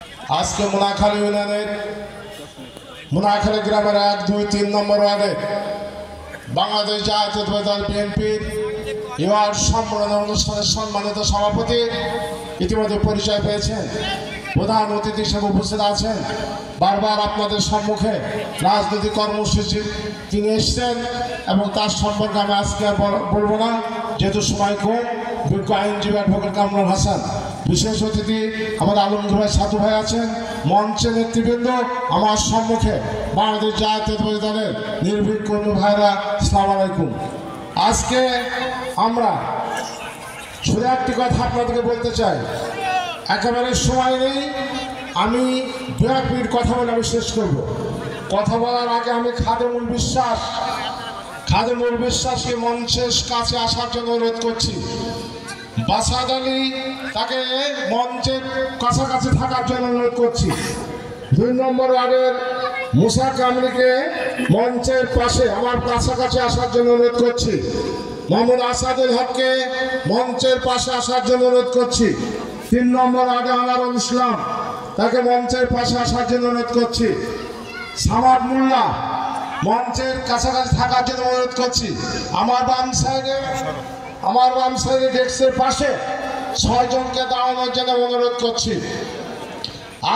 আজকে মোনাখালী ইউনিয়নের মোনাখালী গ্রামের 1, 2, 3 নম্বর ওয়ার্ডে বাংলাদেশ জাতীয়তাবাদী দল বিএনপির ইউয়ার্ড সম্মেলন অনুষ্ঠানের সম্মানিত সভাপতি ইতিমধ্যে পরিচয় পেয়েছেন। প্রধান অতিথি হিসেবে উপস্থিত আছেন। বারবার আপনাদের সম্মুখে রাজনৈতিক কর্মসূচি তিনি এসছেন এবং তার সম্পর্কে আমি আজকে আর বলবো না, যেহেতু সময় কম। বিজ্ঞ আইনজীবী অ্যাডভোকেট কামরুল হাসান, বিশেষ অতিথি আমাদের আলমগীর ভাই, সাধু ভাই আছেন, মঞ্চে নেতৃবৃন্দ, আমার সম্মুখে বাংলাদেশ জাতীয়তাবাদী দলের নির্ভীক কর্মী ভাইরা, আসসালামু আলাইকুম। আজকে আমরা শুধু একটি কথা আপনাদেরকে বলতে চাই, একেবারে সময় নেই, আমি 2-1 মিনিট কথা বলে আমি শেষ করব। কথা বলার আগে আমি খাদেমুল বিশ্বাসকে মঞ্চের কাছে আসার জন্য অনুরোধ করছি। বাসাদ আলী, তাকে মঞ্চের কাছাকাছি থাকার জন্য অনুরোধ করছি। 2 নম্বর ওয়ার্ডের মুসা কামরিকে মঞ্চের পাশে আমার কাছাকাছি আসার জন্য অনুরোধ করছি। মোহাম্মদ আসাদুল হককে মঞ্চের পাশে আসার জন্য অনুরোধ করছি। 3 নম্বর ওয়ার্ডে আনোয়ারুল ইসলাম, তাকে মঞ্চের পাশে আসার জন্য অনুরোধ করছি। সামাদ মোল্লা মঞ্চের কাছাকাছি থাকার জন্য অনুরোধ করছি। আমার বাম সাইডে ডেস্কের পাশে 6 জনকে দাঁড়ানোর জন্য অনুরোধ করছি।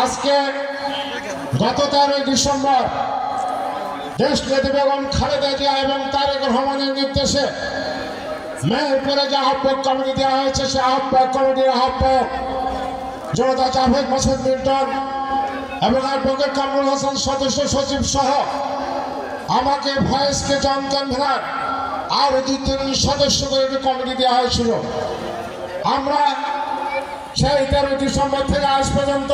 আজকে গত 13 ডিসেম্বর দেশনেত্রী বেগম খালেদা জিয়া এবং তারেক রহমানের নির্দেশে মেহেরপুরে যে আহ্বায়ক কমিটি দেওয়া হয়েছে, সে আহ্বায়ক কমিটির আহ্বায়ক জনতা জাভেদ মাসুদ মিল্টন এবং অ্যাডভোকেট কামরুল হাসান সদস্য সচিব সহ আমাকে ভয়েসকে জন কনভেনার আর 2-3 সদস্য করে একটি কমিটি দেওয়া হয়েছিল। আমরা সেই 13 ডিসেম্বর থেকে আজ পর্যন্ত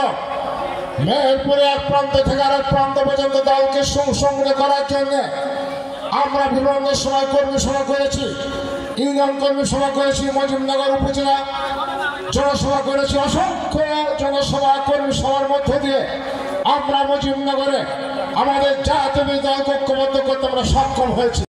মেহেরপুরে এক প্রান্ত থেকে আরেক প্রান্ত পর্যন্ত দলকে সংগ্রহ করার জন্য আমরা বিভিন্ন সময় কর্মী সভা করেছি, ইউনিয়ন কর্মী সভা করেছি, মজিবনগর উপজেলা জনসভা করেছি, অসংখ্য জনসভা কর্মী সভার মধ্য দিয়ে আমরা মজিবনগরে আমাদের জাতীয় দল ঐক্যবদ্ধ করতে আমরা সক্ষম হয়েছি।